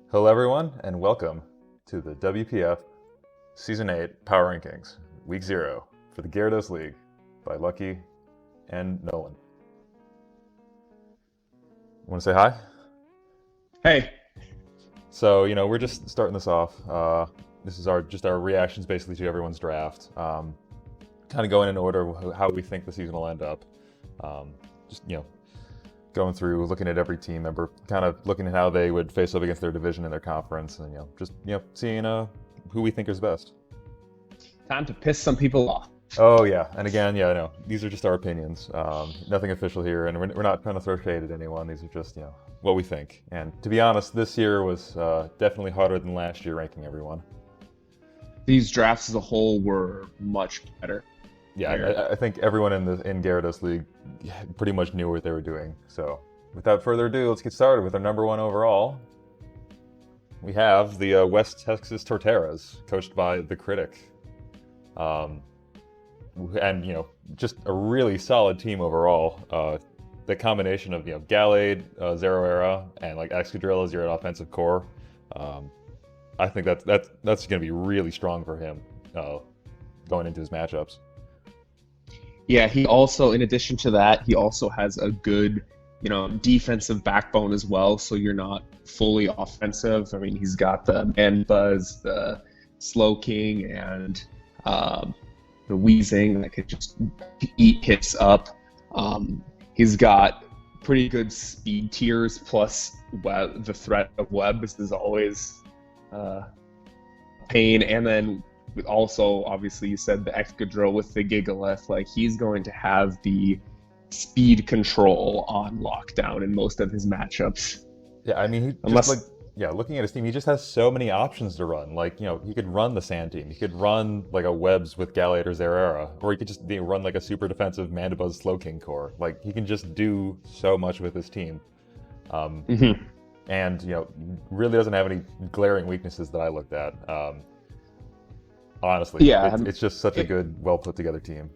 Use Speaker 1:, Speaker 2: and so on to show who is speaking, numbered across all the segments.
Speaker 1: Hello everyone, and welcome to the WPF Season 8 Power Rankings, Week 0 for the Gyarados League by Lucky and Nolan. Want to say hi?
Speaker 2: Hey.
Speaker 1: So, we're just starting this off. This is our reactions basically to everyone's draft. Kind of going in order how we think the season will end up. Going through, looking at every team member, kind of looking at how they would face up against their division and their conference, and seeing who we think is best.
Speaker 2: Time to piss some people off.
Speaker 1: Oh yeah, and again, no, these are just our opinions. Nothing official here, and we're not trying to throw shade at anyone. These are just what we think. And to be honest, this year was definitely harder than last year ranking everyone.
Speaker 2: These drafts as a whole were much better.
Speaker 1: Yeah, I think everyone in Gyarados League pretty much knew what they were doing. So, without further ado, let's get started with our number one overall. We have the West Texas Torteras, coached by the Critic, and just a really solid team overall. The combination of Gallade, Zero Era, and Excadrill as your offensive core. I think that's going to be really strong for him going into his matchups.
Speaker 2: Yeah, he also, in addition to that, he also has a good, defensive backbone as well, so you're not fully offensive. I mean, he's got the Man Buzz, the Slow King, and the Wheezing that could just eat hits up. He's got pretty good speed tiers, plus the threat of webs is always pain, and then also, obviously, you said the Excadrill with the Gigalith, he's going to have the speed control on lockdown in most of his matchups.
Speaker 1: Yeah, I mean, looking at his team, he just has so many options to run. He could run the Sand Team, he could run a Webs with Gallade or Zeraora, or he could just run a super defensive Mandibuzz Slowking core. He can just do so much with his team. And, really doesn't have any glaring weaknesses that I looked at. Honestly, yeah, it's just such a good, well put together team.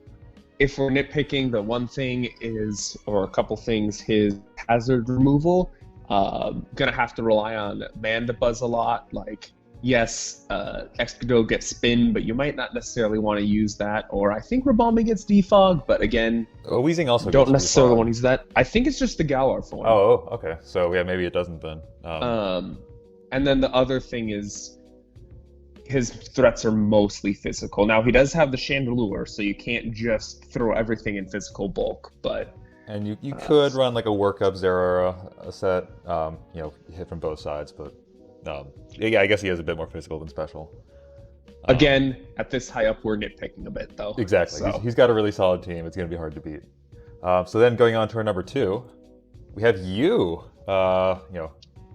Speaker 2: If we're nitpicking, the one thing is, or a couple things, his hazard removal. Gonna have to rely on Mandibuzz a lot. Yes, Excadrill gets spin, but you might not necessarily want to use that. Or I think Ribombing gets defog, but again,
Speaker 1: Weezing also
Speaker 2: don't necessarily want to use that. I think it's just the Galar form.
Speaker 1: Oh, okay. So yeah, maybe it doesn't then.
Speaker 2: And then the other thing is, his threats are mostly physical. Now, he does have the Chandelure, so you can't just throw everything in physical bulk, but...
Speaker 1: And you could run a workup Zeraora set, hit from both sides, but yeah, I guess he has a bit more physical than special.
Speaker 2: Again, at this high up, we're nitpicking a bit, though.
Speaker 1: Exactly. So. He's got a really solid team. It's going to be hard to beat. So then going on to our number 2, we have you,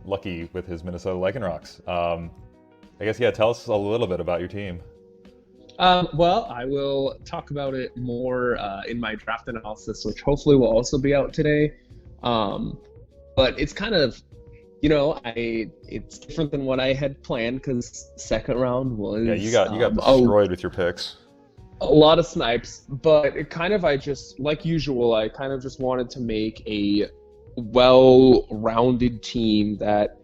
Speaker 1: Lucky with his Minnesota Lycanrocs. I guess, tell us a little bit about your team.
Speaker 2: Well, I will talk about it more in my draft analysis, which hopefully will also be out today. But it's kind of, it's different than what I had planned, because second round was...
Speaker 1: Yeah, you got destroyed with your picks.
Speaker 2: A lot of snipes, but I just, like usual, I kind of just wanted to make a well-rounded team that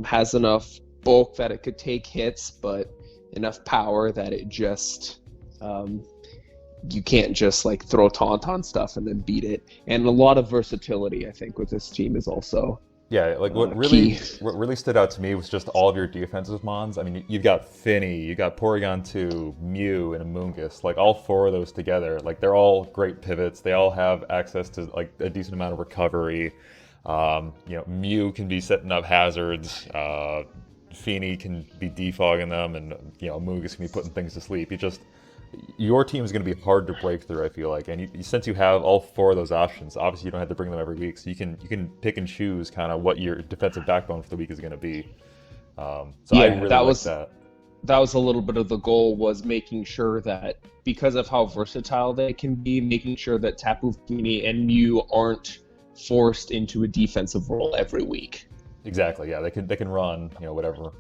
Speaker 2: has enough bulk that it could take hits, but enough power that it just you can't just throw taunt on stuff and then beat it. And a lot of versatility, I think, with this team is also
Speaker 1: what really stood out to me was just all of your defensive mons. I mean, you've got Finny, you got Porygon 2, Mew, and Amoonguss. All 4 of those together, they're all great pivots. They all have access to a decent amount of recovery. Mew can be setting up hazards. Feeny can be defogging them, and Amoonguss can be putting things to sleep. Your team is going to be hard to break through, I feel like. And since you have all 4 of those options, obviously you don't have to bring them every week, so you can pick and choose kind of what your defensive backbone for the week is going to be. I really like that.
Speaker 2: That was a little bit of the goal, was making sure that, because of how versatile they can be, making sure that Tapu Fini and Mew aren't forced into a defensive role every week.
Speaker 1: Exactly, yeah, they can run, whatever.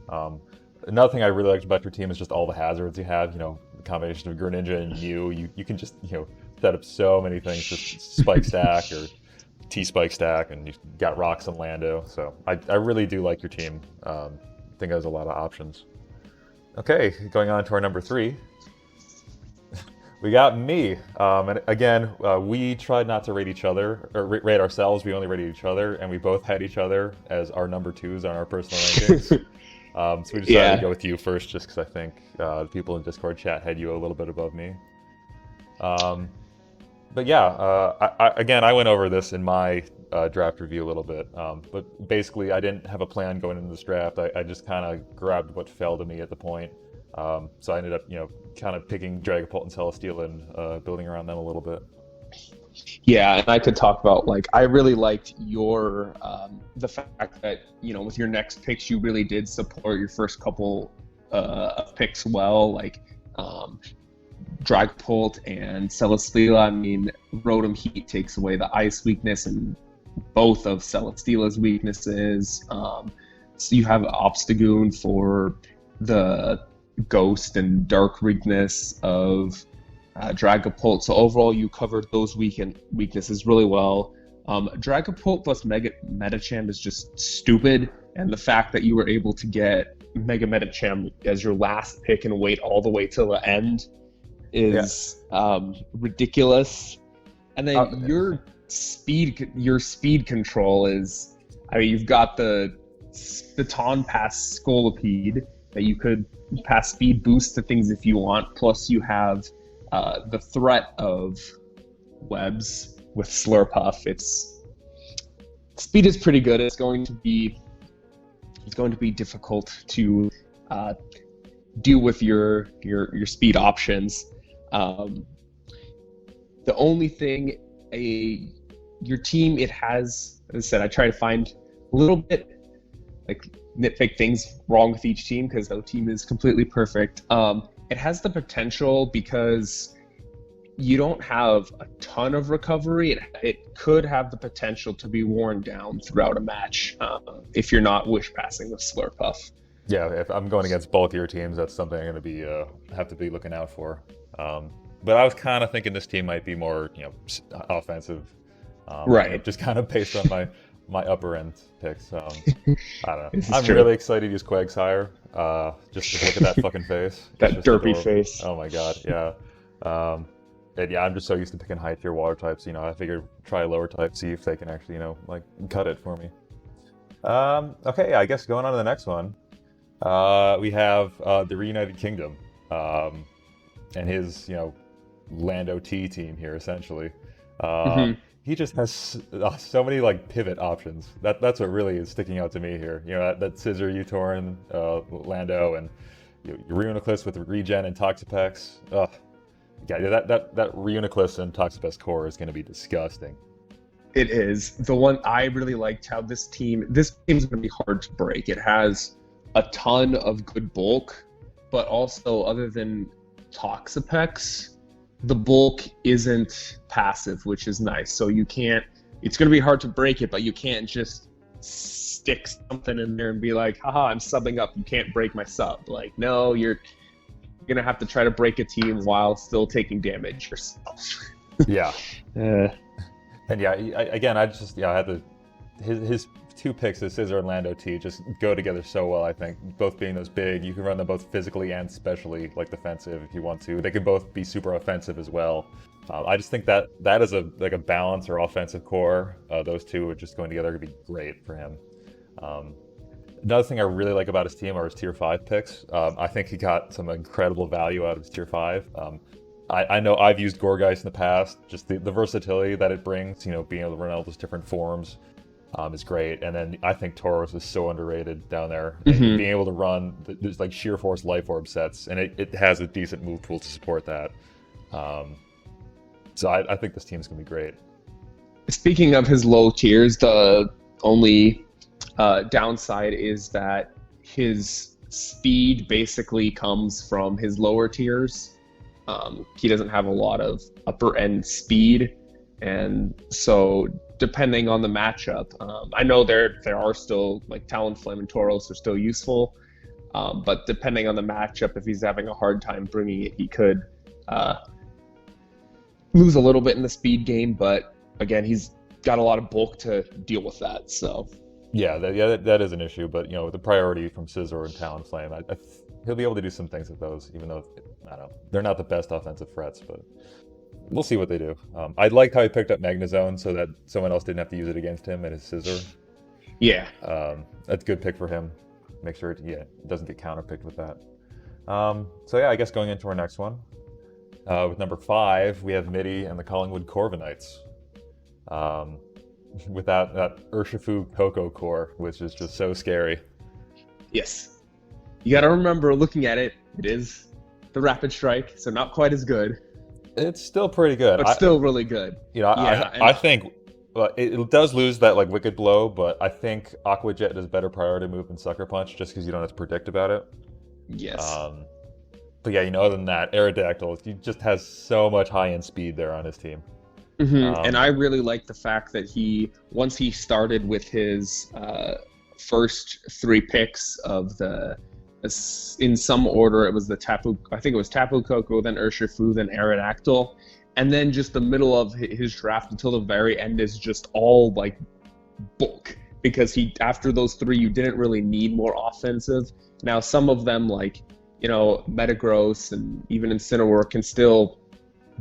Speaker 1: Another thing I really liked about your team is just all the hazards you have, the combination of Greninja and Mew. You can just, set up so many things, just Spike Stack or T-Spike Stack, and you've got Rocks and Lando. So I really do like your team. think it has a lot of options. Okay, going on to our number 3. We got me. And again, we tried not to rate each other, or rate ourselves. We only rated each other, and we both had each other as our number 2s on our personal rankings. So we decided to go with you first, just because I think the people in Discord chat had you a little bit above me. But yeah, I went over this in my draft review a little bit. But basically, I didn't have a plan going into this draft. I just kind of grabbed what fell to me at the point. So I ended up, kind of picking Dragapult and Celesteela and building around them a little bit.
Speaker 2: Yeah, and I could talk about, I really liked your, the fact that, with your next picks, you really did support your first couple of picks well, Dragapult and Celesteela. I mean, Rotom Heat takes away the ice weakness and both of Celesteela's weaknesses. So you have Obstagoon for the Ghost and Dark weakness of Dragapult. So overall, you covered those weaknesses really well. Dragapult plus Mega Medicham is just stupid, and the fact that you were able to get Mega Medicham as your last pick and wait all the way till the end is ridiculous. And then your speed control is, you've got the Baton Pass Scolipede that you could pass speed boost to things if you want. Plus you have the threat of webs with Slurpuff. Its speed is pretty good. It's going to be difficult to deal with your speed options. The only thing your team, it has, as I said, I try to find a little bit nitpick things wrong with each team because no team is completely perfect. It has the potential, because you don't have a ton of recovery, it could have the potential to be worn down throughout a match if you're not wish passing with Slurpuff.
Speaker 1: Yeah, if I'm going against both your teams, that's something I'm going to be have to be looking out for. But I was kind of thinking this team might be more, offensive,
Speaker 2: right?
Speaker 1: Just kind of based on my upper end picks. I don't know. I'm really excited to use Quagsire. Just to look at that fucking face.
Speaker 2: That derpy face.
Speaker 1: Oh my god, yeah. And yeah, I'm just so used to picking high tier water types. I figured try lower type, see if they can actually, cut it for me. Okay, I guess going on to the next one. We have the Reunited Kingdom, and his, Lando T team here, essentially. He just has so many pivot options. That's what really is sticking out to me here. That Scissor, U-Torn, Lando, and Reuniclus with regen and Toxapex. Yeah, that Reuniclus and Toxapex core is going to be disgusting.
Speaker 2: It is. The one I really liked how this team's going to be hard to break. It has a ton of good bulk, but also, other than Toxapex, the bulk isn't passive, which is nice. So it's going to be hard to break it, but you can't just stick something in there and be like, haha, I'm subbing up. You can't break my sub. No, you're going to have to try to break a team while still taking damage yourself.
Speaker 1: Yeah. And yeah, I had his two picks, the Scissor and Lando T, just go together so well, I think. Both being those big, you can run them both physically and specially, defensive if you want to. They can both be super offensive as well. I just think that is a balance or offensive core. Those two are just going together could be great for him. Another thing I really like about his team are his tier 5 picks. I think he got some incredible value out of his tier 5. I know I've used Gourgeist in the past. Just the versatility that it brings, being able to run all those different forms is great. And then I think Tauros is so underrated down there. Mm-hmm. And being able to run there's Sheer Force Life Orb sets, and it has a decent move pool to support that. So I think this team's going to be great.
Speaker 2: Speaking of his low tiers, the only downside is that his speed basically comes from his lower tiers. He doesn't have a lot of upper end speed, and so depending on the matchup, I know there are still Talonflame and Tauros are still useful, but depending on the matchup, if he's having a hard time bringing it, he could lose a little bit in the speed game. But again, he's got a lot of bulk to deal with that. So
Speaker 1: That is an issue. But the priority from Scizor and Talonflame, he'll be able to do some things with those, even though I don't know, they're not the best offensive threats, but we'll see what they do. I liked how he picked up Magnezone so that someone else didn't have to use it against him and his Scizor.
Speaker 2: Yeah.
Speaker 1: That's a good pick for him. Make sure it doesn't get counterpicked with that. So yeah, I guess going into our next one. With number 5, we have Midi and the Collingwood Corviknights. With that Urshifu Coco core, which is just so scary.
Speaker 2: Yes. You got to remember, looking at it, it is the Rapid Strike, so not quite as good.
Speaker 1: It's still pretty good.
Speaker 2: But still really good.
Speaker 1: I think it does lose that Wicked Blow, but I think Aqua Jet is better priority move than Sucker Punch, just because you don't have to predict about it.
Speaker 2: Yes.
Speaker 1: But yeah, other than that, Aerodactyl, he just has so much high-end speed there on his team.
Speaker 2: Mm-hmm. And I really like the fact that once he started with his first 3 picks of in some order, it was the Tapu Koko, then Urshifu, then Aerodactyl, and then just the middle of his draft until the very end is just all bulk, because after those 3 you didn't really need more offensive. Now some of them Metagross and even Incineroar can still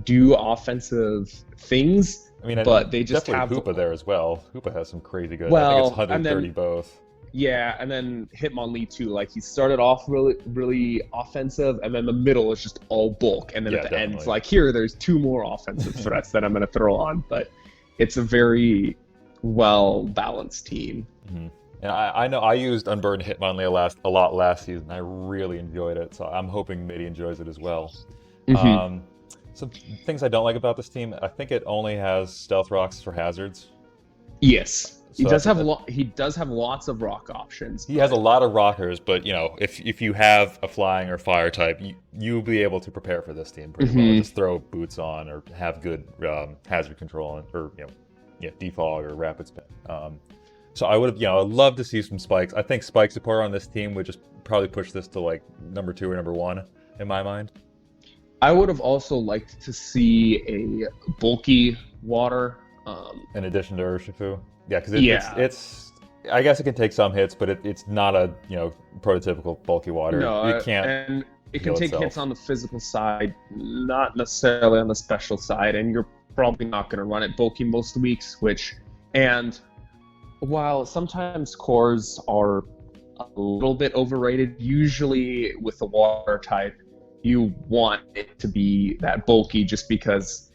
Speaker 2: do offensive things, but they just have
Speaker 1: Hoopa there as well. Hoopa has some crazy good.
Speaker 2: Well,
Speaker 1: I think it's 130 both.
Speaker 2: Yeah, and then Hitmonlee too. He started off really, really offensive, and then the middle is just all bulk, and then at the end, it's there's 2 more offensive threats that I'm going to throw on. But it's a very well balanced team.
Speaker 1: Mm-hmm. And I know I used Unburdened Hitmonlee a lot last season. I really enjoyed it, so I'm hoping Midi enjoys it as well.
Speaker 2: Mm-hmm.
Speaker 1: Some things I don't like about this team, I think it only has Stealth Rocks for hazards.
Speaker 2: Yes. He does have lots of rock options.
Speaker 1: He has a lot of rockers, but if you have a flying or fire type, you'll be able to prepare for this team pretty well. Just throw boots on or have good hazard control or defog or rapid spin. So I would have I'd love to see some spikes. I think spike support on this team would just probably push this to number 2 or number 1 in my mind.
Speaker 2: I would have also liked to see a bulky water.
Speaker 1: In addition to Urshifu. Yeah, because it's I guess it can take some hits, but it's not a prototypical bulky water.
Speaker 2: No,
Speaker 1: it can't.
Speaker 2: And it can take hits on the physical side, not necessarily on the special side, and you're probably not going to run it bulky most weeks. And while sometimes cores are a little bit overrated, usually with the water type, you want it to be that bulky just because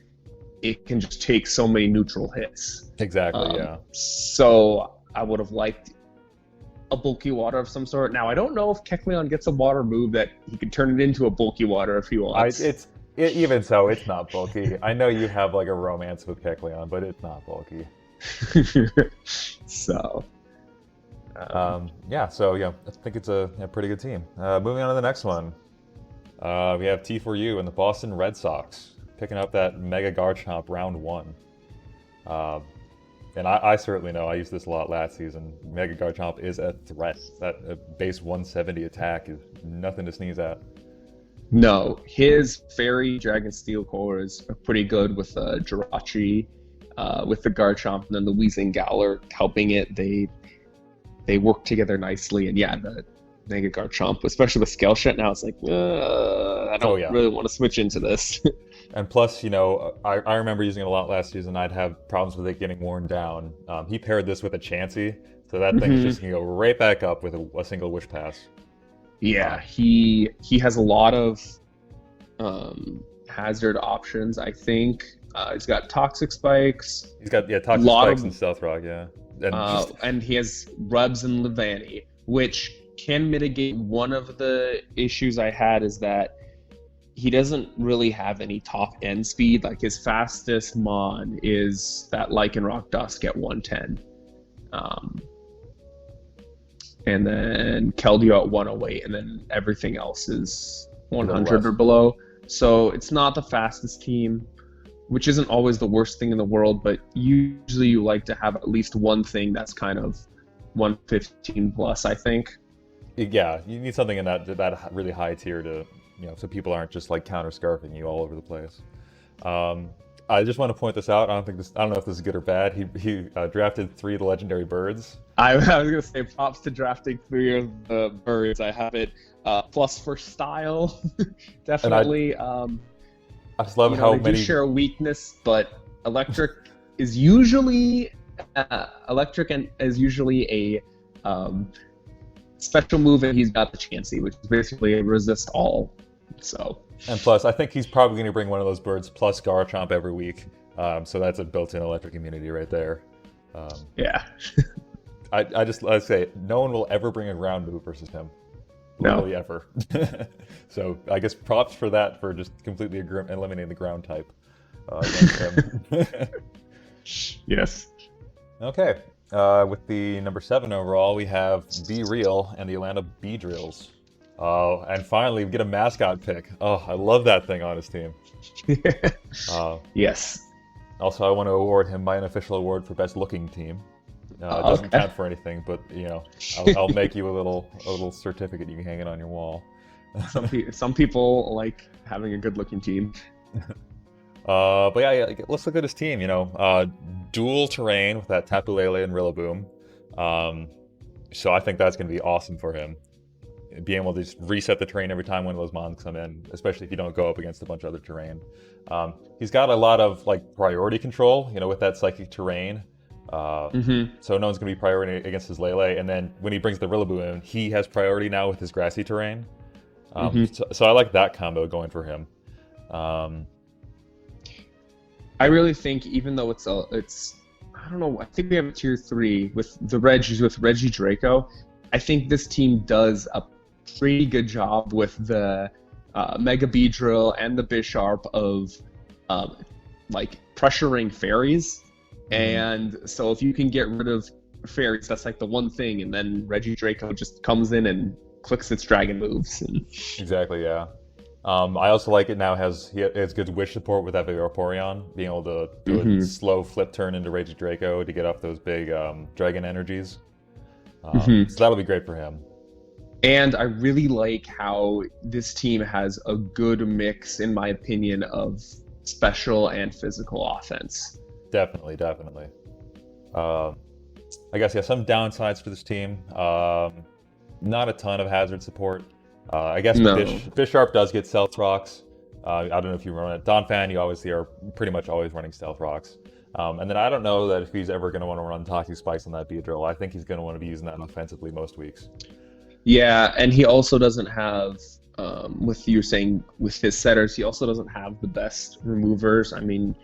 Speaker 2: it can just take so many neutral hits.
Speaker 1: Exactly, yeah.
Speaker 2: So I would have liked a bulky water of some sort. Now, I don't know if Kecleon gets a water move that he can turn it into a bulky water if he wants.
Speaker 1: Even so, it's not bulky. I know you have a romance with Kecleon, but it's not bulky.
Speaker 2: So...
Speaker 1: I think it's a pretty good team. Moving on to the next one. We have T4U and the Boston Red Sox picking up that Mega Garchomp round 1. And I certainly know, I used this a lot last season. Mega Garchomp is a threat. That base 170 attack is nothing to sneeze at.
Speaker 2: No, his Fairy Dragon Steel core is pretty good with Jirachi, with the Garchomp, and then the Weezing Galar helping it. They work together nicely, and the Mega Garchomp, especially with Scale Shot now, it's I don't really want to switch into this.
Speaker 1: And plus, I remember using it a lot last season. I'd have problems with it getting worn down. He paired this with a Chansey, so that thing's just going to go right back up with a single Wish Pass. Yeah,
Speaker 2: he has a lot of hazard options, I think. He's got Toxic Spikes.
Speaker 1: He's got Toxic Spikes and Stealth Rock, yeah.
Speaker 2: And he has Rubs and Levani, which can mitigate one of the issues I had, is that he doesn't really have any top end speed. His fastest mon is that Lycanroc Dusk at 110. And then Keldeo at 108, and then everything else is 100 or below. So it's not the fastest team, which isn't always the worst thing in the world, but usually you like to have at least one thing that's kind of 115 plus, I think.
Speaker 1: Yeah, you need something in that really high tier to, so people aren't just counter scarfing you all over the place. I just want to point this out. I don't know if this is good or bad. He drafted 3 of the legendary birds.
Speaker 2: I was gonna say props to drafting 3 of the birds. I have it plus for style, definitely.
Speaker 1: I just love how
Speaker 2: they
Speaker 1: many
Speaker 2: do share a weakness, but electric is usually a special move, and he's got the Chansey, which is basically a resist all. So.
Speaker 1: And plus, I think he's probably going to bring one of those birds plus Garchomp every week. So that's a built-in electric immunity right there.
Speaker 2: Yeah.
Speaker 1: I say, no one will ever bring a ground move versus him. Literally ever. So I guess props for that, for just completely eliminating the ground type against him.
Speaker 2: Yes.
Speaker 1: Okay. With the number 7 overall, we have Be Real and the Atlanta Beedrills. Oh, and finally, we get a mascot pick. Oh, I love that thing on his team.
Speaker 2: Yes.
Speaker 1: Also, I want to award him my unofficial award for best looking team. It doesn't count for anything, but I'll make you a little certificate you can hang it on your wall.
Speaker 2: Some people like having a good looking team.
Speaker 1: But yeah, let's look at his team. Dual terrain with that Tapu Lele and Rillaboom. So I think that's going to be awesome for him. Being able to just reset the terrain every time one of those mons come in, especially if you don't go up against a bunch of other terrain. He's got a lot of priority control, with that psychic terrain. So no one's going to be priority against his Lele. And then when he brings the Rillaboom in, he has priority now with his grassy terrain. So I like that combo going for him.
Speaker 2: I really think, even though it's I don't know, I think we have a tier 3 with the Reggie Draco. I think this team does a pretty good job with the Mega Beedrill and the Bisharp of pressuring fairies. And so if you can get rid of fairies, that's the one thing, and then Reggie Draco just comes in and clicks its dragon moves.
Speaker 1: Exactly, yeah. I also like it now has good wish support with that Vaporeon, being able to do a slow flip turn into Reggie Draco to get off those big dragon energies. So that'll be great for him.
Speaker 2: And I really like how this team has a good mix, in my opinion, of special and physical offense.
Speaker 1: Definitely. I guess, some downsides for this team. Not a ton of hazard support. I guess Bisharp does get Stealth Rocks. I don't know if you run it. Donphan, you obviously are pretty much always running Stealth Rocks. And then I don't know that if he's ever going to want to run Toxic Spikes on that Beedrill. I think he's going to want to be using that offensively most weeks. Yeah,
Speaker 2: and he also doesn't have, with his setters, he also doesn't have the best removers. I mean,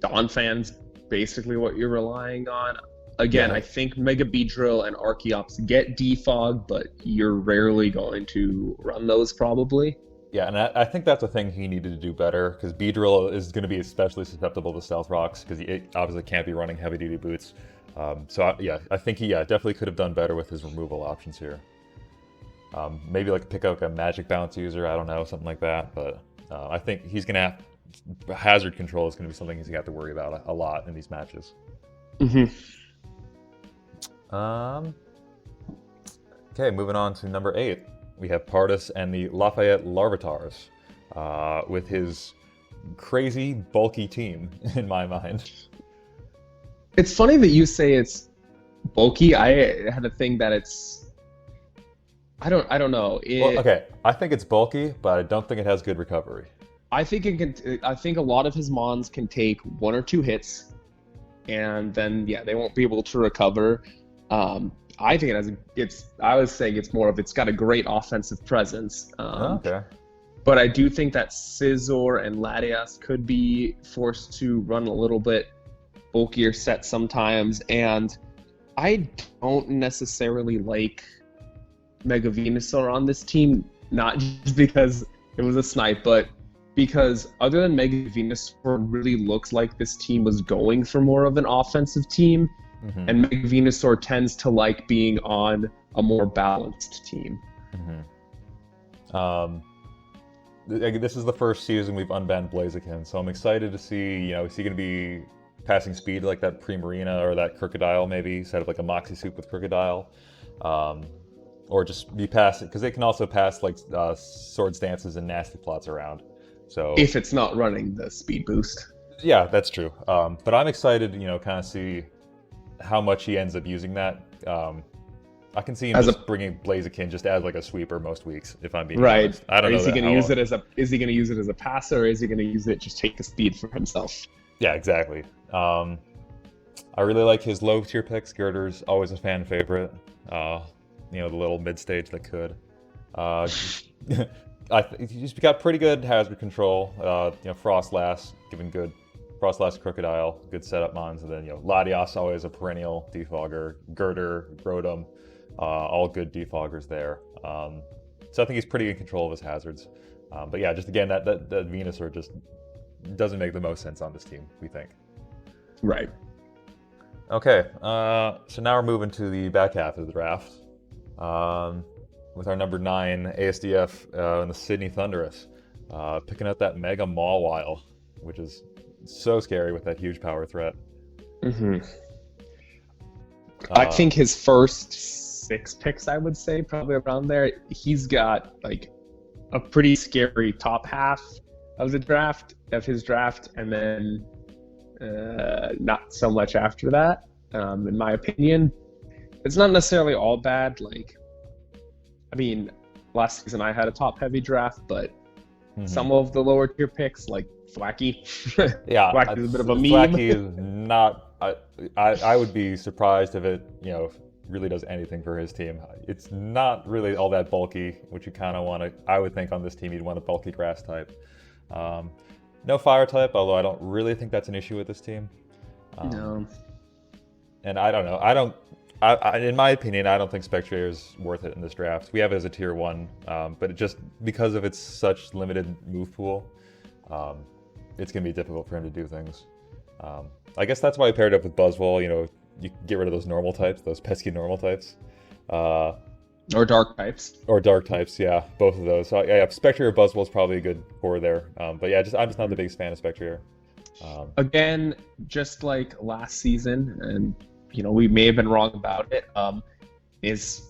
Speaker 2: Donphan's basically what you're relying on. Again, I think Mega Beedrill and Archeops get defog, but you're rarely going to run those probably.
Speaker 1: Yeah, and I think that's a thing he needed to do better, because Beedrill is going to be especially susceptible to Stealth Rocks, because he obviously can't be running heavy-duty boots. I think he definitely could have done better with his removal options here. Maybe pick up a Magic Bounce user, I don't know, something like that. But I think he's going to have... Hazard control is going to be something he's going to have to worry about a lot in these matches. Okay, moving on to number 8. We have Pardes and the Lafayette Larvatars with his crazy, bulky team, in my mind.
Speaker 2: It's funny that you say it's bulky. I had a thing that it's... I don't know.
Speaker 1: Well, okay, I think it's bulky, but I don't think it has good recovery.
Speaker 2: I think a lot of his mons can take 1 or 2 hits, and then they won't be able to recover. I think I was saying it's got a great offensive presence.
Speaker 1: Okay.
Speaker 2: But I do think that Scizor and Latias could be forced to run a little bit bulkier sets sometimes, and I don't necessarily like Mega Venusaur on this team, not just because it was a snipe, but because other than Mega Venusaur, really looks like this team was going for more of an offensive team. And Mega Venusaur tends to like being on a more balanced team.
Speaker 1: This is the first season we've unbanned Blaziken, so I'm excited to see, is he going to be passing speed like that Primarina or that Crocodile maybe, instead of a Moxie Soup with Crocodile? Or just be passing, because they can also pass Swords Dances and Nasty Plots around. So
Speaker 2: if it's not running the speed boost.
Speaker 1: Yeah, that's true. But I'm excited, kind of see how much he ends up using that. I can see him
Speaker 2: As a
Speaker 1: just bringing Blaziken just as like a sweeper most weeks, if I'm being
Speaker 2: right,
Speaker 1: honest. I
Speaker 2: or
Speaker 1: don't know
Speaker 2: is he
Speaker 1: that
Speaker 2: going to
Speaker 1: how
Speaker 2: use
Speaker 1: long.
Speaker 2: it as a is he going to use it as a passer, or is he going to use it just take the speed for himself?
Speaker 1: Yeah, exactly. I really like his low tier picks. Girder's always a fan favorite. The little mid stage that could. Uh, he's got pretty good hazard control. Frostlass, giving good Frostlass Crocodile, good setup mons, and then Latios always a perennial defogger. Girder, Groudon, all good defoggers there. So I think he's pretty in control of his hazards. But yeah, just again that Venusaur just doesn't make the most sense on this team, we think.
Speaker 2: Right.
Speaker 1: Okay, so now we're moving to the back half of the draft. With our number 9 Asdf in the Sydney Thunderous, picking up that Mega Mawile, which is so scary with that huge power threat.
Speaker 2: Mm-hmm. I think his first 6 picks, I would say, probably around there, he's got like a pretty scary top half of his draft, and then not so much after that, in my opinion. It's not necessarily all bad. Like, I mean, last season I had a top-heavy draft, but some of the lower tier picks, like Thwacky,
Speaker 1: yeah,
Speaker 2: Thwacky is a bit of a meme.
Speaker 1: Thwacky is not. I would be surprised if it really does anything for his team. It's not really all that bulky, which you kind of want to. I would think on this team you'd want a bulky grass type. No fire type, although I don't really think that's an issue with this team.
Speaker 2: No.
Speaker 1: And I don't know. In my opinion, I don't think Spectrier is worth it in this draft. We have it as a tier 1, but just because of its such limited move pool, it's going to be difficult for him to do things. I guess that's why I paired up with Buzzwole. You get rid of those normal types, those pesky normal types.
Speaker 2: Or dark types.
Speaker 1: Or dark types, yeah, both of those. So yeah, Spectrier or Buzzwole is probably a good core there. But yeah, I'm just not the biggest fan of Spectrier.
Speaker 2: Again, just like last season, and we may have been wrong about it, his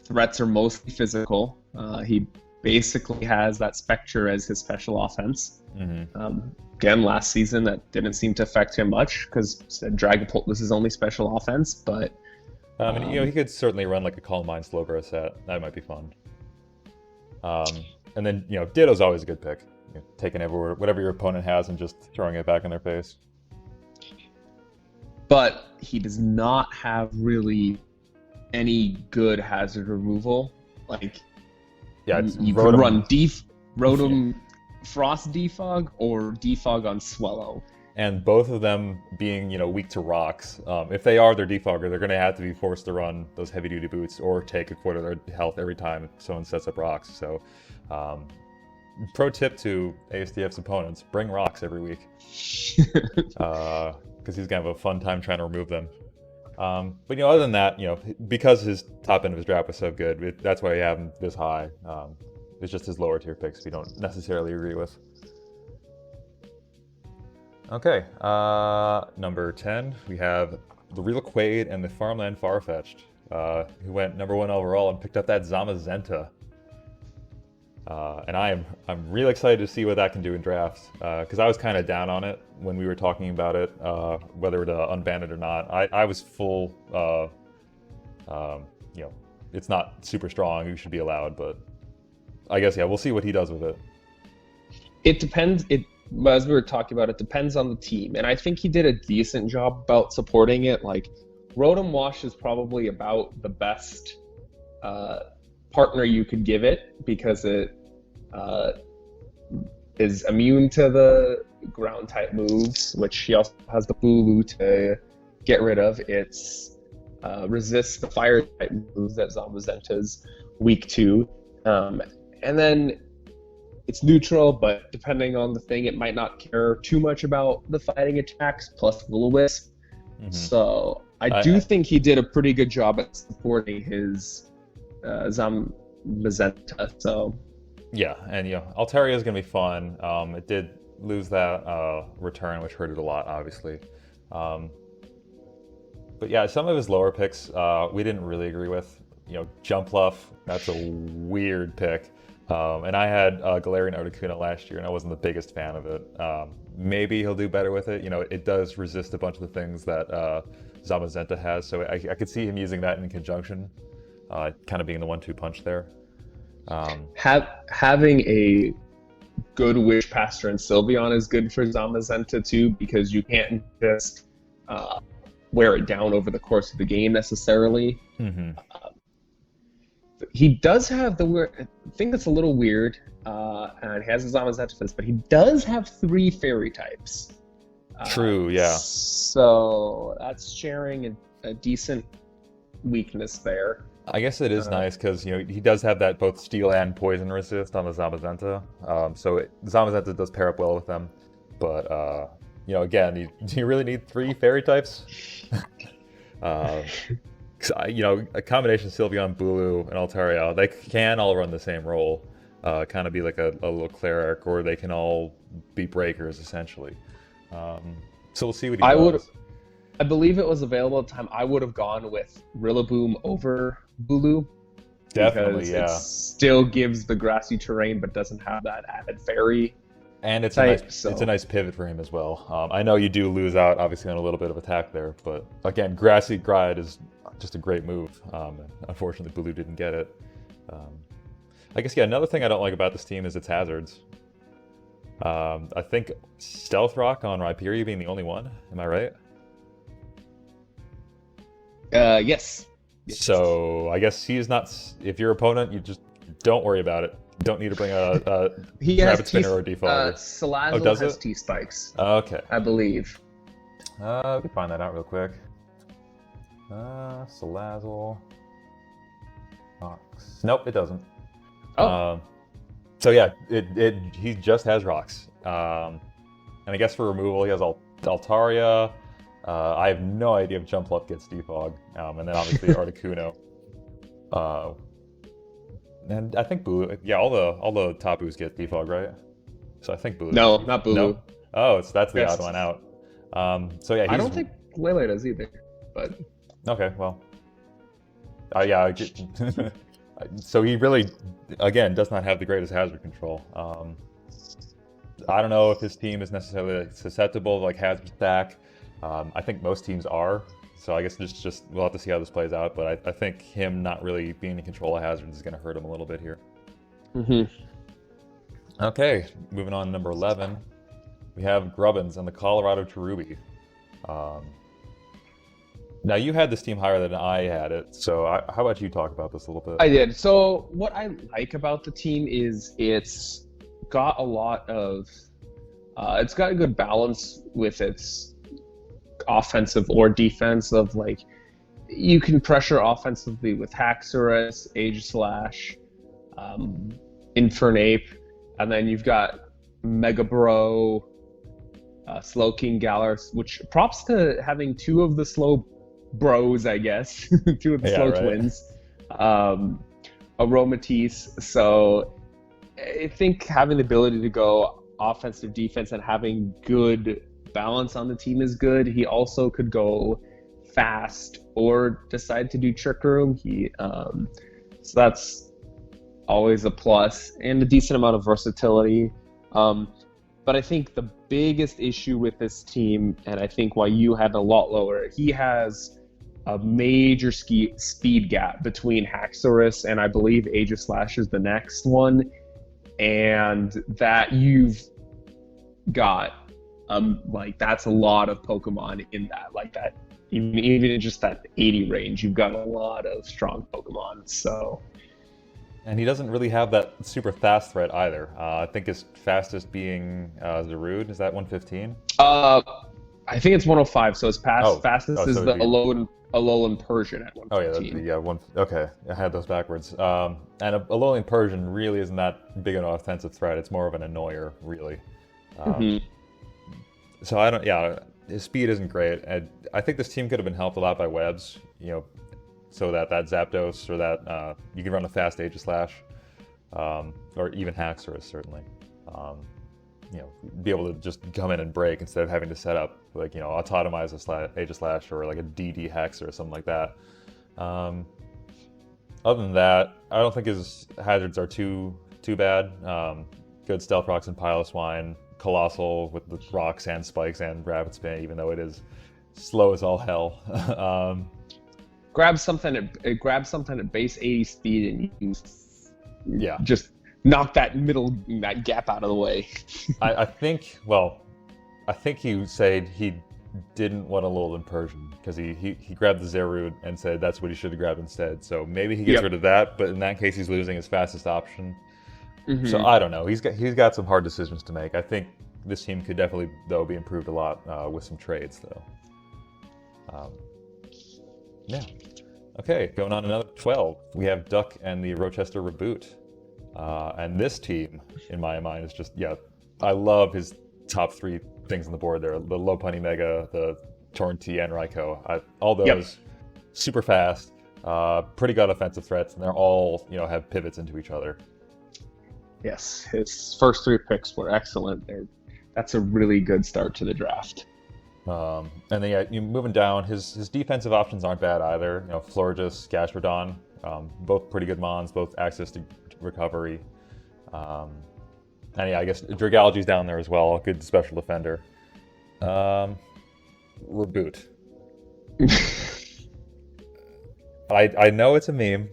Speaker 2: threats are mostly physical. He basically has that Spectre as his special offense. Again, last season that didn't seem to affect him much because Dragapult was his only special offense, but
Speaker 1: he could certainly run like a Calm Mind Slowbro set. That might be fun. And then Ditto's always a good pick. Taking whatever your opponent has and just throwing it back in their face.
Speaker 2: But he does not have really any good hazard removal. Like,
Speaker 1: yeah, it's
Speaker 2: you could run Rotom Frost Defog or Defog on Swellow.
Speaker 1: And both of them being, weak to rocks. If they are their defogger, they're going to have to be forced to run those heavy-duty boots or take a quarter of their health every time someone sets up rocks. So, pro tip to ASDF's opponents, bring rocks every week. Because he's going to have a fun time trying to remove them. But, other than that, because his top end of his draft was so good, that's why we have him this high. It's just his lower tier picks we don't necessarily agree with. Okay, number 10, we have the Real Quaid and the Farmland Farfetched, who went number 1 overall and picked up that Zamazenta. And I'm really excited to see what that can do in drafts, because I was kind of down on it when we were talking about it, whether to unban it or not. I was full, it's not super strong, you should be allowed, but I guess, yeah, we'll see what he does with it.
Speaker 2: It depends. As we were talking about, it depends on the team, and I think he did a decent job about supporting it. Like, Rotom Wash is probably about the best partner you could give it because it is immune to the ground type moves, which he also has the Bulu to get rid of. It's resists the fire type moves that Zamazenta's weak to, and then it's neutral, but depending on the thing, it might not care too much about the fighting attacks, plus Will-O-Wisp. So I do think he did a pretty good job at supporting his Zamazenta. So
Speaker 1: yeah, and Altaria is going to be fun. It did lose that return, which hurt it a lot, obviously. But yeah, some of his lower picks we didn't really agree with. Jumpluff, that's a weird pick. And I had Galarian Articuno last year, and I wasn't the biggest fan of it. Maybe he'll do better with it. You know, it does resist a bunch of the things that Zamazenta has, so I could see him using that in conjunction, kind of being the 1-2 punch there.
Speaker 2: Having a good Wish Pastor and Sylveon is good for Zamazenta too, because you can't just wear it down over the course of the game necessarily.
Speaker 1: Mm-hmm.
Speaker 2: He does have the weird thing that's a little weird, and he has his Zamazenta for this, but he does have 3 fairy types.
Speaker 1: True, yeah.
Speaker 2: So that's sharing a decent weakness there.
Speaker 1: I guess it is nice because, you know, he does have that both steel and poison resist on the Zamazenta. Zamazenta does pair up well with them. But, you know, again, do you really need 3 fairy types? You know, a combination of Sylveon, Bulu, and Altaria, they can all run the same role. Kind of be like a little cleric, or they can all be breakers, essentially. So we'll see what he does.
Speaker 2: I believe it was available at the time. I would have gone with Rillaboom over Bulu.
Speaker 1: Definitely,
Speaker 2: because
Speaker 1: yeah.
Speaker 2: it still gives the grassy terrain, but doesn't have that added fairy.
Speaker 1: And it's
Speaker 2: type,
Speaker 1: it's a nice pivot for him as well. I know you do lose out, obviously, on a little bit of attack there, but again, Grassy Glide is just a great move. Unfortunately, Bulu didn't get it. I guess, yeah, another thing I don't like about this team is its hazards. I think Stealth Rock on Rhyperior being the only one. Am I right?
Speaker 2: Yes.
Speaker 1: So I guess he's not. If your opponent, you just don't worry about it. Don't need to bring a Rabbit Spinner or Defogger.
Speaker 2: Salazzle has T-Spikes.
Speaker 1: Okay.
Speaker 2: I believe.
Speaker 1: We can find that out real quick. Salazzle. Rocks. Nope, it doesn't.
Speaker 2: Oh.
Speaker 1: So yeah, he just has rocks. And I guess for removal, he has Altaria. I have no idea if Jumpluff gets Defog. And then obviously Articuno. And I think Bulu. Yeah, all the Tabus get Defog, right? So I think Bulu.
Speaker 2: No, not Bulu.
Speaker 1: No? Oh, that's the odd one out. So yeah,
Speaker 2: I don't think Lele does either. But
Speaker 1: okay, well. Yeah. So he really, again, does not have the greatest hazard control. I don't know if his team is necessarily susceptible to like hazard stack. I think most teams are. So I guess just we'll have to see how this plays out. But I think him not really being in control of hazards is going to hurt him a little bit here.
Speaker 2: Mm-hmm.
Speaker 1: Okay, moving on to number 11. We have Grubbins and the Colorado Cherubi. Now, you had this team higher than I had it, so how about you talk about this a little bit?
Speaker 2: I did. So what I like about the team is it's got a lot of... it's got a good balance with its offensive or defensive. Like, you can pressure offensively with Haxorus, Aegislash, Infernape, and then you've got Mega Bro, Slowking, Galar, which props to having 2 of the slow bros, I guess. 2 of the slow twins. Aromatisse. So I think having the ability to go offensive, defense, and having good balance on the team is good. He also could go fast or decide to do Trick Room. So that's always a plus, and a decent amount of versatility. But I think the biggest issue with this team, and I think why you had a lot lower, he has a major speed gap between Haxorus and I believe Aegislash is the next one, and that you've got like that's a lot of Pokemon in that, like that even in just that 80 range, you've got a lot of strong Pokemon. So.
Speaker 1: And he doesn't really have that super fast threat either. I think his fastest being Zarude. Is that 115?
Speaker 2: I think it's 105. So his fastest is the Alolan Persian at 115.
Speaker 1: Oh yeah, okay. I had those backwards. And a Alolan Persian really isn't that big an offensive threat. It's more of an annoyer, really. So I don't. Yeah, his speed isn't great. And I think this team could have been helped a lot by webs. You know. So that Zapdos or that you can run a fast Aegislash, or even Haxorus certainly. You know, be able to just come in and break instead of having to set up like, you know, autotomize a Aegislash or like a DD Hex or something like that. Other than that, I don't think his hazards are too too bad. Good Stealth Rocks and Piloswine. Colossal with the rocks and spikes and rapid spin, even though it is slow as all hell.
Speaker 2: Grab something at base 80 speed and you
Speaker 1: Yeah.
Speaker 2: just knock that gap out of the way.
Speaker 1: I think he said he didn't want a Alolan Persian because he grabbed the Zerud and said that's what he should have grabbed instead. So maybe he gets rid of that, but in that case he's losing his fastest option. Mm-hmm. So I don't know. He's got some hard decisions to make. I think this team could definitely though be improved a lot with some trades though. Yeah. Okay, going on another 12. We have Duck and the Rochester Reboot. And this team, in my mind, is just, I love his top 3 things on the board there. The Lopunny Mega, the Torrentee, and Raikou. All those, super fast, pretty good offensive threats, and they're all, have pivots into each other.
Speaker 2: Yes, his first 3 picks were excellent. That's a really good start to the draft.
Speaker 1: And then you moving down, his defensive options aren't bad either. Florges, Gastrodon, both pretty good mons, both access to recovery. And I guess Dragology's down there as well, good special defender. Reboot. I know it's a meme.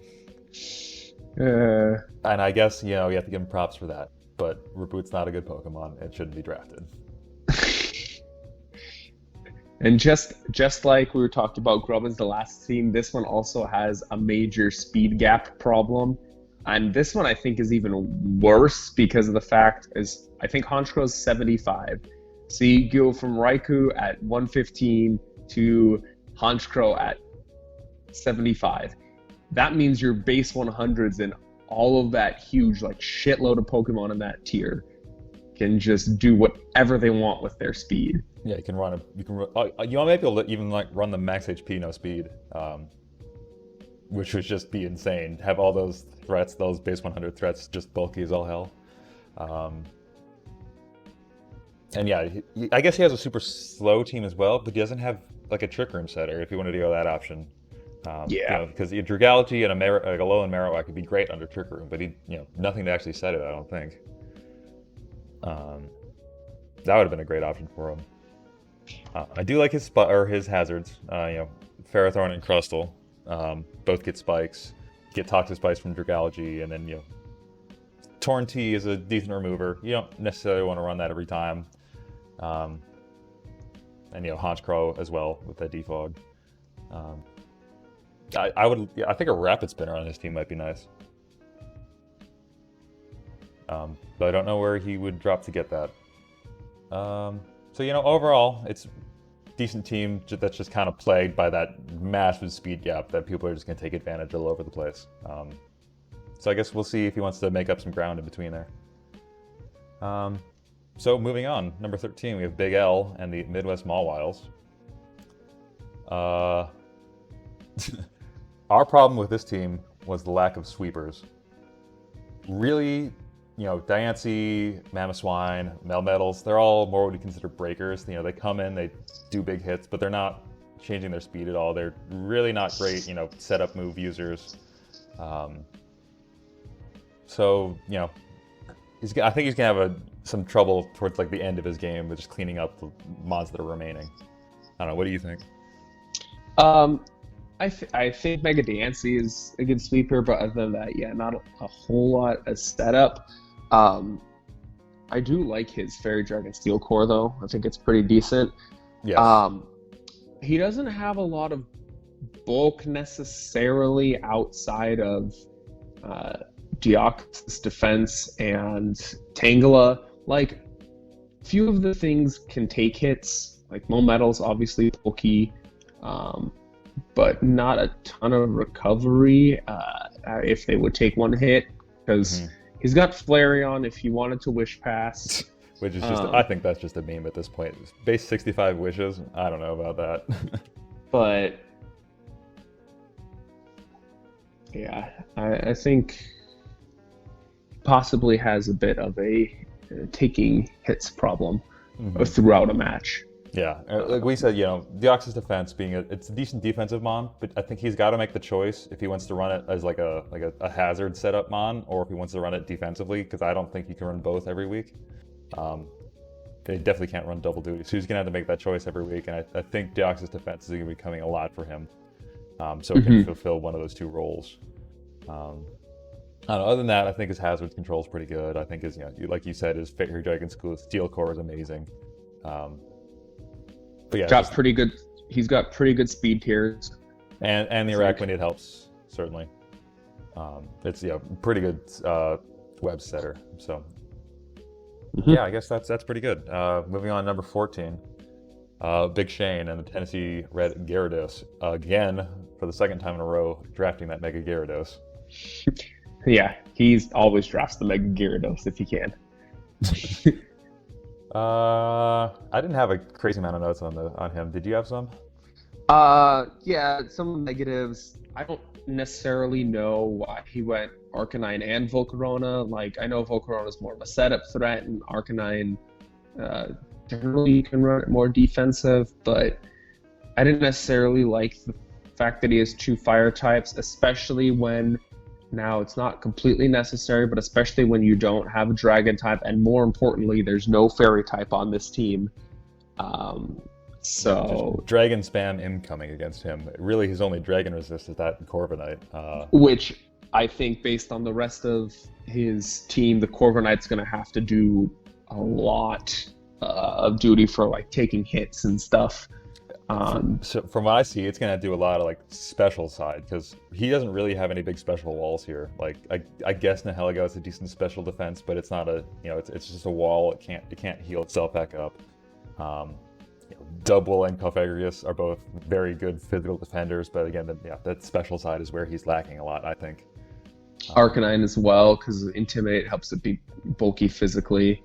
Speaker 1: And I guess you have to give him props for that. But Reboot's not a good Pokemon. It shouldn't be drafted.
Speaker 2: And just like we were talking about Grubbins, the last team, this one also has a major speed gap problem. And this one I think is even worse because of the fact is I think Honchkro's 75. So you go from Raikou at 115 to Honchkro at 75. That means your base 100s and all of that huge shitload of Pokemon in that tier can just do whatever they want with their speed.
Speaker 1: Yeah, you might be able to even run the max HP no speed, which would just be insane. Have all those threats, those base 100 threats, just bulky as all hell. And I guess he has a super slow team as well, but he doesn't have a Trick Room setter if you wanted to go that option. Because Dragology and a Alolan Marowak could be great under Trick Room, but he nothing to actually set it. I don't think. That would have been a great option for him. I do like his hazards. Ferrothorn and Crustle both get spikes. Get Toxic Spikes from Dragology, and then Torrentee is a decent remover. You don't necessarily want to run that every time. And Honchkrow as well with that defog. I think a Rapid Spinner on his team might be nice. But I don't know where he would drop to get that. So overall, it's a decent team that's just kind of plagued by that massive speed gap that people are just going to take advantage of all over the place. So I guess we'll see if he wants to make up some ground in between there. So moving on, number 13, we have Big L and the Midwest Mawwiles. Our problem with this team was the lack of sweepers. Really, Diancie, Mamoswine, Melmetals, they're all more what we consider breakers. They come in, they do big hits, but they're not changing their speed at all. They're really not great, setup move users. So, I think he's going to have some trouble towards the end of his game with just cleaning up the mods that are remaining. I don't know, what do you think?
Speaker 2: I think Mega Diancie is a good sweeper, but other than that, not a whole lot of setup. I do like his Fairy Dragon Steel Core, though. I think it's pretty decent.
Speaker 1: Yeah.
Speaker 2: He doesn't have a lot of bulk necessarily outside of Deoxys Defense and Tangela. Few of the things can take hits, Melmetal's obviously bulky, but not a ton of recovery if they would take one hit, because he's got Flareon if you wanted to Wish Pass.
Speaker 1: Which is just, I think that's just a meme at this point. Base 65 wishes, I don't know about that.
Speaker 2: But, yeah, I think possibly has a bit of a taking hits problem throughout a match.
Speaker 1: Yeah, like we said, Deoxys defense it's a decent defensive mon, but I think he's got to make the choice if he wants to run it as like a hazard setup mon, or if he wants to run it defensively, because I don't think he can run both every week. They definitely can't run double duty, so he's gonna have to make that choice every week, and I think Deoxys defense is gonna be coming a lot for him, so he can fulfill one of those two roles. I don't know, other than that, I think his hazard control is pretty good. I think his, like you said, his Fairy Dragon Steel Core is amazing. But yeah,
Speaker 2: he's got pretty good speed tiers.
Speaker 1: And the Iraq when it helps, certainly. It's pretty good web setter. So yeah, I guess that's pretty good. Moving on, number 14, Big Shane and the Tennessee Red Gyarados again for the second time in a row, drafting that Mega Gyarados.
Speaker 2: Yeah, he's always drafts the Mega Gyarados if he can.
Speaker 1: I didn't have a crazy amount of notes on him. Did you have some?
Speaker 2: Yeah, some negatives. I don't necessarily know why he went Arcanine and Volcarona. Like, I know Volcarona is more of a setup threat, and Arcanine generally can run it more defensive, but I didn't necessarily like the fact that he has two fire types, especially when now it's not completely necessary, but especially when you don't have a dragon type, and more importantly, there's no fairy type on this team. So
Speaker 1: just dragon spam incoming against him. Really, his only dragon resist is that Corviknight.
Speaker 2: Which I think, based on the rest of his team, the Corviknight's going to have to do a lot of duty for like taking hits and stuff.
Speaker 1: So from what I see, it's going to do a lot of like special side, because he doesn't really have any big special walls here. Like I guess Nihilego is a decent special defense, but it's not it's just a wall. It can't heal itself back up. Double and Cofagrigus are both very good physical defenders, but again, that special side is where he's lacking a lot, I think.
Speaker 2: Arcanine as well, because Intimidate helps it be bulky physically.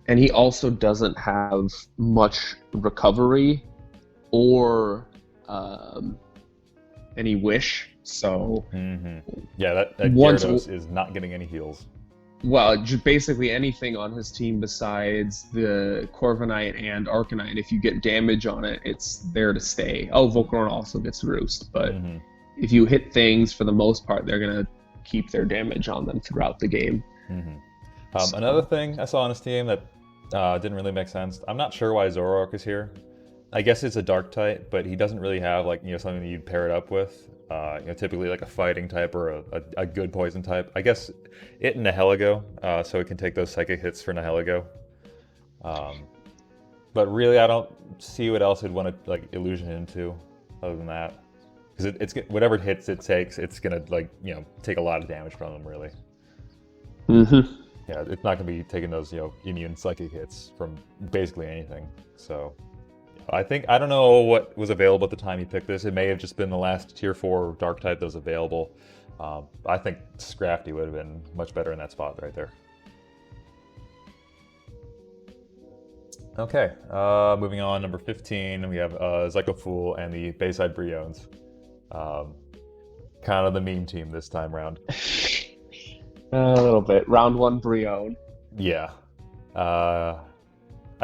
Speaker 2: And he also doesn't have much recovery or any wish, so...
Speaker 1: Yeah, that Gyarados is not getting any heals.
Speaker 2: Well, just basically anything on his team besides the Corviknight and Arcanine, if you get damage on it, it's there to stay. Oh, Volcarona also gets Roost, but if you hit things, for the most part, they're going to keep their damage on them throughout the game.
Speaker 1: Another thing I saw on his team that didn't really make sense, I'm not sure why Zoroark is here. I guess it's a dark type, but he doesn't really have something that you'd pair it up with. Typically like a fighting type or a good poison type. I guess it and Nihilego, so it can take those psychic hits for Nihilego. But really, I don't see what else it'd want to like illusion into other than that, because it's whatever hits it takes, it's gonna take a lot of damage from them, really. Yeah, it's not gonna be taking those immune psychic hits from basically anything. So I don't know what was available at the time he picked this. It may have just been the last tier 4 dark type that was available. I think Scrafty would have been much better in that spot right there. Okay, moving on, number 15, we have Zycofool and the Bayside Breons. Kind of the meme team this time around.
Speaker 2: A little bit. Round 1 Breon.
Speaker 1: Yeah.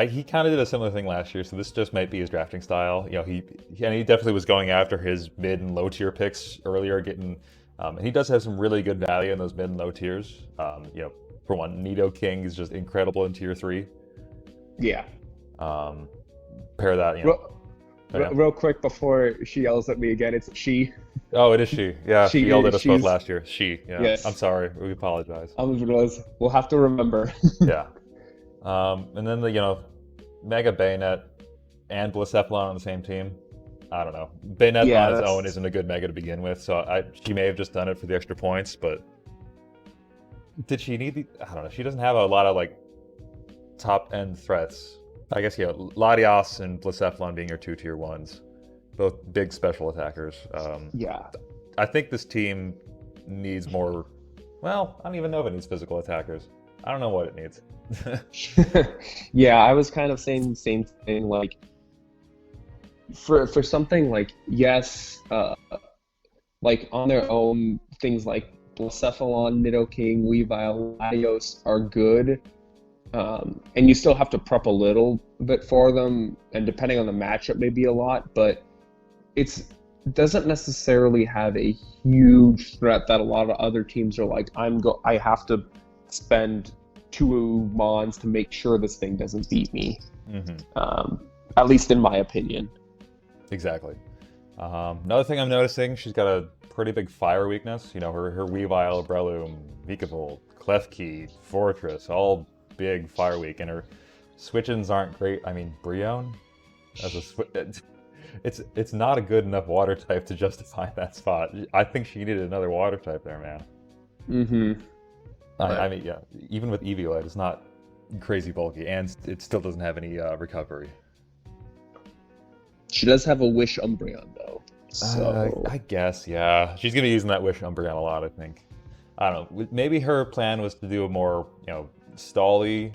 Speaker 1: He kind of did a similar thing last year, so this just might be his drafting style. He definitely was going after his mid and low tier picks earlier, and he does have some really good value in those mid and low tiers. For one, Nidoking is just incredible in tier 3.
Speaker 2: Yeah.
Speaker 1: Pair that,
Speaker 2: Real quick before she yells at me again, it's she.
Speaker 1: Oh, it is she. Yeah, she yelled at us both last year. She. Yeah.
Speaker 2: Yes.
Speaker 1: I'm sorry. We apologize.
Speaker 2: We'll have to remember.
Speaker 1: Yeah. And then the Mega Bayonet and Blacephalon on the same team. I don't know. Bayonet on its own isn't a good Mega to begin with, so she may have just done it for the extra points, but did she need I don't know. She doesn't have a lot of top end threats. I guess Latios and Blacephalon being your 2 tier 1s, both big special attackers.
Speaker 2: Yeah.
Speaker 1: I think this team needs more. Well, I don't even know if it needs physical attackers. I don't know what it needs.
Speaker 2: Yeah, I was kind of saying the same thing. Like, for something yes, on their own, things like Blacephalon, Nidoking, Weavile, Latios are good, And you still have to prep a little bit for them, and depending on the matchup, maybe a lot, but it doesn't necessarily have a huge threat that a lot of other teams are like, I have to spend 2 Mons to make sure this thing doesn't beat me. At least in my opinion.
Speaker 1: Exactly. Another thing I'm noticing, she's got a pretty big fire weakness. You know, her Weavile, Breloom, Vikavolt, Klefki, Fortress, all big fire weak, and her switch-ins aren't great. I mean, Breon as a it's not a good enough water type to justify that spot. I think she needed another water type there, man. I mean, yeah, even with Eviolite, it's not crazy bulky, and it still doesn't have any recovery.
Speaker 2: She does have a Wish Umbreon, though. So
Speaker 1: I guess, yeah. She's going to be using that Wish Umbreon a lot, I think. I don't know. Maybe her plan was to do a more, stally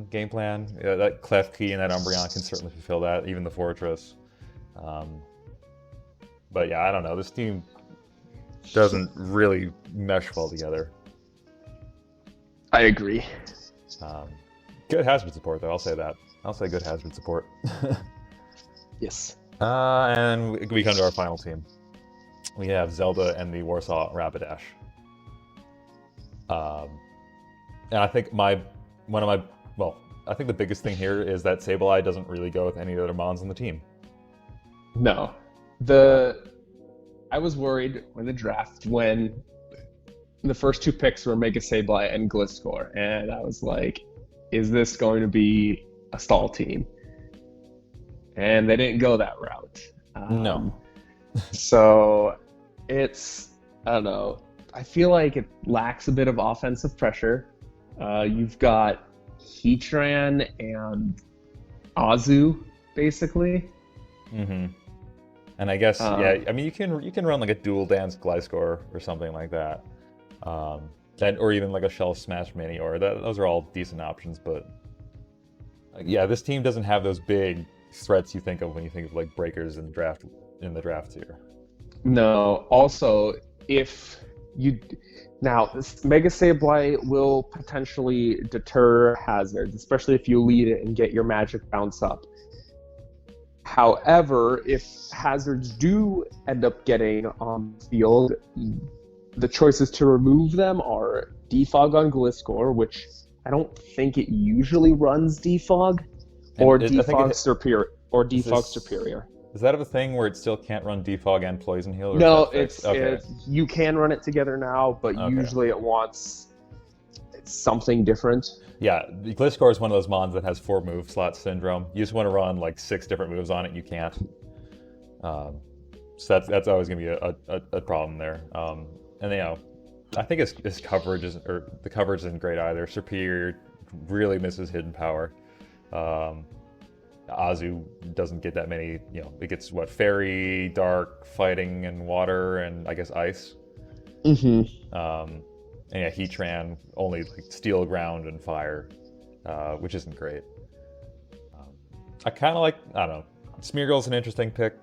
Speaker 1: game plan. Yeah, that Klefki and that Umbreon can certainly fulfill that, even the Fortress. But yeah, I don't know. This team doesn't really mesh well together.
Speaker 2: I agree.
Speaker 1: Good hazard support, though. I'll say that. I'll say good hazard support.
Speaker 2: Yes.
Speaker 1: And we come to our final team. We have Zelda and the Warsaw Rapidash. And I think I think the biggest thing here is that Sableye doesn't really go with any other Mons on the team.
Speaker 2: No. I was worried when the draft, when the first 2 picks were Mega Sableye and Gliscor, and I was like, is this going to be a stall team? And they didn't go that route.
Speaker 1: No.
Speaker 2: So I don't know. I feel like it lacks a bit of offensive pressure. You've got Heatran and Azu, basically.
Speaker 1: And I guess, I mean, you can run like a dual dance Gliscor or something like that. Or even like a Shell Smash Mini, those are all decent options, but yeah, this team doesn't have those big threats you think of when you think of like breakers in the draft tier.
Speaker 2: No. Also, this Mega Sableye will potentially deter hazards, especially if you lead it and get your magic bounce up. However, if hazards do end up getting on the field, the choices to remove them are Defog on Gliscor, which I don't think it usually runs Defog, or Defog Superior.
Speaker 1: Does that have a thing where it still can't run Defog and Poison Heal?
Speaker 2: No, you can run it together now, but usually it wants something different.
Speaker 1: Yeah, Gliscor is one of those Mons that has 4 move slot syndrome. You just want to run like 6 different moves on it, you can't. So that's always going to be a problem there. And I think his coverage the coverage isn't great either. Superior really misses hidden power. Azu doesn't get that many, it gets Fairy, Dark, Fighting, and Water, and I guess Ice. And yeah, Heatran only like Steel, Ground, and Fire, which isn't great. I kind of like, I don't know, Smeargle's an interesting pick.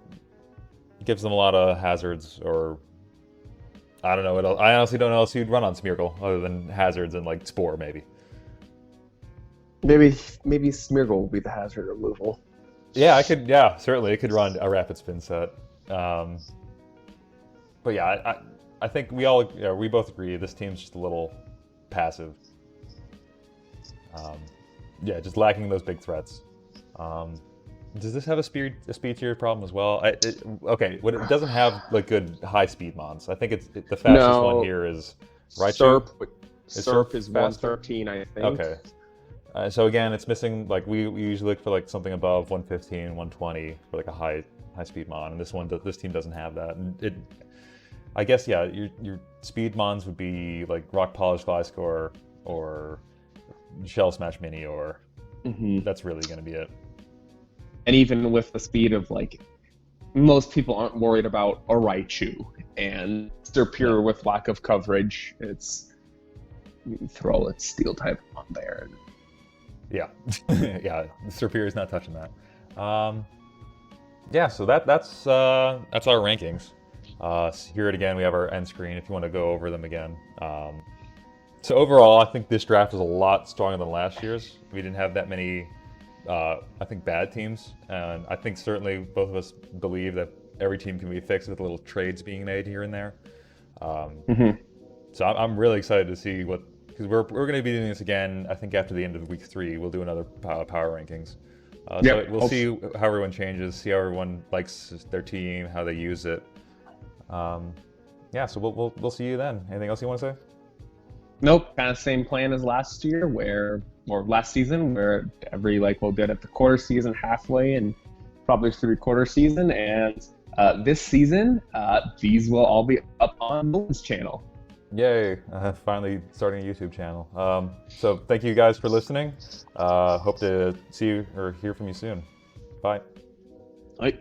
Speaker 1: Gives them a lot of hazards, or I don't know what else. I honestly don't know what else you'd run on Smeargle other than hazards and like Spore, maybe.
Speaker 2: Maybe Smeargle will be the hazard removal.
Speaker 1: Yeah, certainly it could run a rapid spin set. But yeah, I think we both agree this team's just a little passive. Just lacking those big threats. Does this have a speed tier problem as well? It doesn't have like good high speed Mons. I think the fastest one here is Raichu.
Speaker 2: Surf is 113, I think.
Speaker 1: Okay. So again, it's missing, like, we usually look for like something above 115, 120 for like a high speed Mon, and this team doesn't have that. And I guess, yeah, your speed Mons would be like Rock Polish Gliscor or Shell Smash Mini, or that's really going to be it.
Speaker 2: And even with the speed of, like, most people aren't worried about a Raichu, and Superior with lack of coverage, you throw its Steel type on there.
Speaker 1: Yeah, yeah, Superior's not touching that. So that's our rankings. Here it again, we have our end screen if you want to go over them again. So overall, I think this draft is a lot stronger than last year's. We didn't have that many, I think, bad teams, and I think certainly both of us believe that every team can be fixed with little trades being made here and there. So I'm really excited to see what, because we're going to be doing this again. I think after the end of week 3, we'll do another power rankings. So we'll see how everyone changes, see how everyone likes their team, how they use it. Yeah, so we'll see you then. Anything else you want to say?
Speaker 2: Nope, kind of same plan as last year, or last season, where we'll get at the quarter season, halfway, and probably 3/4 season. And this season, these will all be up on Nolan's channel.
Speaker 1: Yay! Finally starting a YouTube channel. So thank you guys for listening. Hope to see you or hear from you soon. Bye.
Speaker 2: Bye.